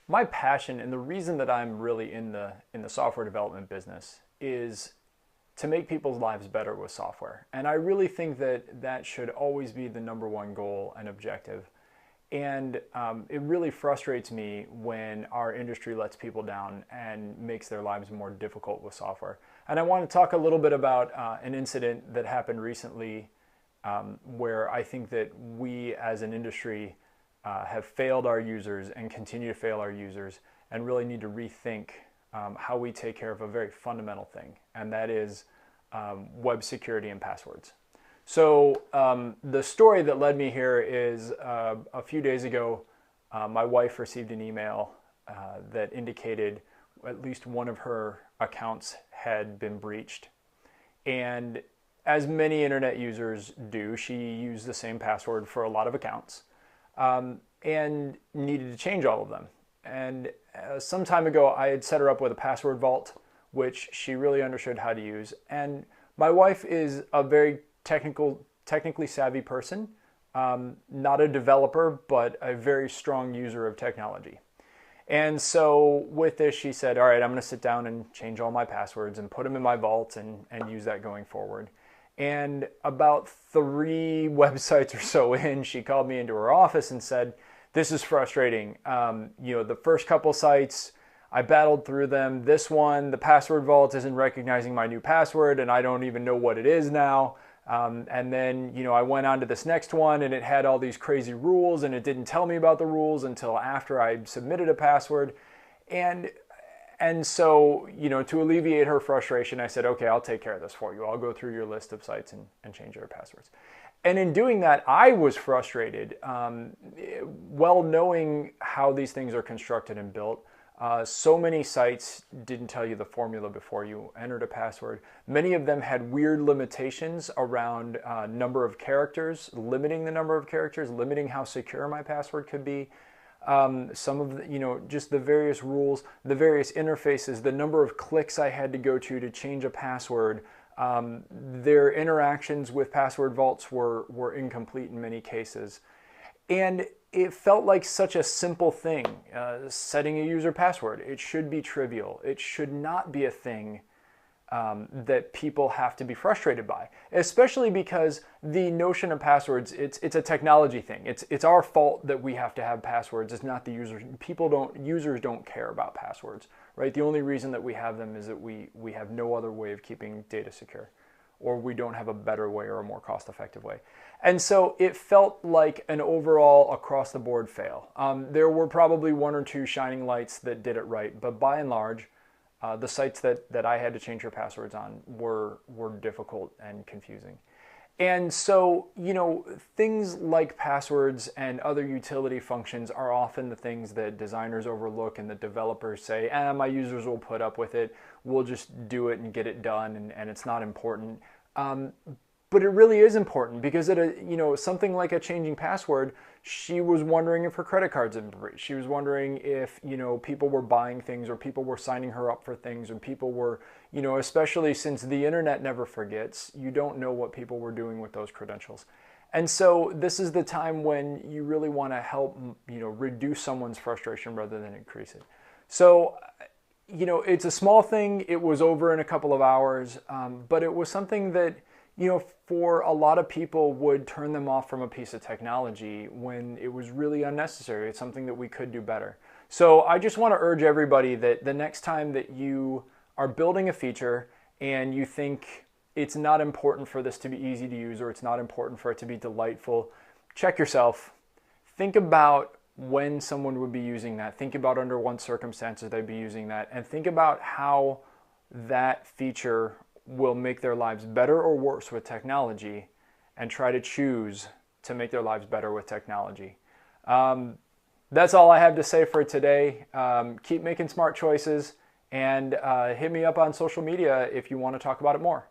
My passion and the reason that I'm really in the software development business is to make people's lives better with software. And I really think that that should always be the number one goal and objective. And it really frustrates me when our industry lets people down and makes their lives more difficult with software. And I want to talk a little bit about an incident that happened recently where I think that we as an industry have failed our users and continue to fail our users and really need to rethink how we take care of a very fundamental thing, and that is web security and passwords. So the story that led me here is a few days ago, my wife received an email that indicated at least one of her accounts had been breached. And as many internet users do, she used the same password for a lot of accounts and needed to change all of them. And some time ago, I had set her up with a password vault, which she really understood how to use. And my wife is a very technically savvy person, not a developer, but a very strong user of technology. And so with this, she said, all right, I'm going to sit down and change all my passwords and put them in my vault and use that going forward. And about 3 websites or so in, she called me into her office and said, this is frustrating. The first couple sites, I battled through them. This one, the password vault isn't recognizing my new password and I don't even know what it is now. And then, I went on to this next one and it had all these crazy rules and it didn't tell me about the rules until after I submitted a password. And so, to alleviate her frustration, I said, okay, I'll take care of this for you. I'll go through your list of sites and change your passwords. And in doing that, I was frustrated, well knowing how these things are constructed and built. So many sites didn't tell you the formula before you entered a password. Many of them had weird limitations around number of characters, limiting the number of characters, limiting how secure my password could be. Some of the, just the various rules, the various interfaces, the number of clicks I had to go to change a password. Their interactions with password vaults were incomplete in many cases. And it felt like such a simple thing, setting a user password. It should be trivial. It should not be a thing that people have to be frustrated by, especially because the notion of passwords, it's a technology thing. It's our fault that we have to have passwords. It's not the users. Users don't care about passwords, right? The only reason that we have them is that we have no other way of keeping data secure, or we don't have a better way or a more cost-effective way. And so it felt like an overall across-the-board fail. There were probably 1 or 2 shining lights that did it right, but by and large, the sites that I had to change her passwords on were difficult and confusing. And so, things like passwords and other utility functions are often the things that designers overlook and the developers say, my users will put up with it. We'll just do it and get it done, and it's not important. But it really is important because something like a changing password, she was wondering if her credit cards had been breached. She was wondering if, people were buying things or people were signing her up for things, and people were, especially since the internet never forgets, you don't know what people were doing with those credentials. And so this is the time when you really want to help, reduce someone's frustration rather than increase it. So, it's a small thing. It was over in a couple of hours, but it was something that, for a lot of people would turn them off from a piece of technology when it was really unnecessary. It's something that we could do better. So I just want to urge everybody that the next time that you are building a feature and you think it's not important for this to be easy to use or it's not important for it to be delightful, check yourself. Think about when someone would be using that. Think about under what circumstances they'd be using that, and think about how that feature will make their lives better or worse with technology, and try to choose to make their lives better with technology. That's all I have to say for today. Keep making smart choices, and hit me up on social media if you want to talk about it more.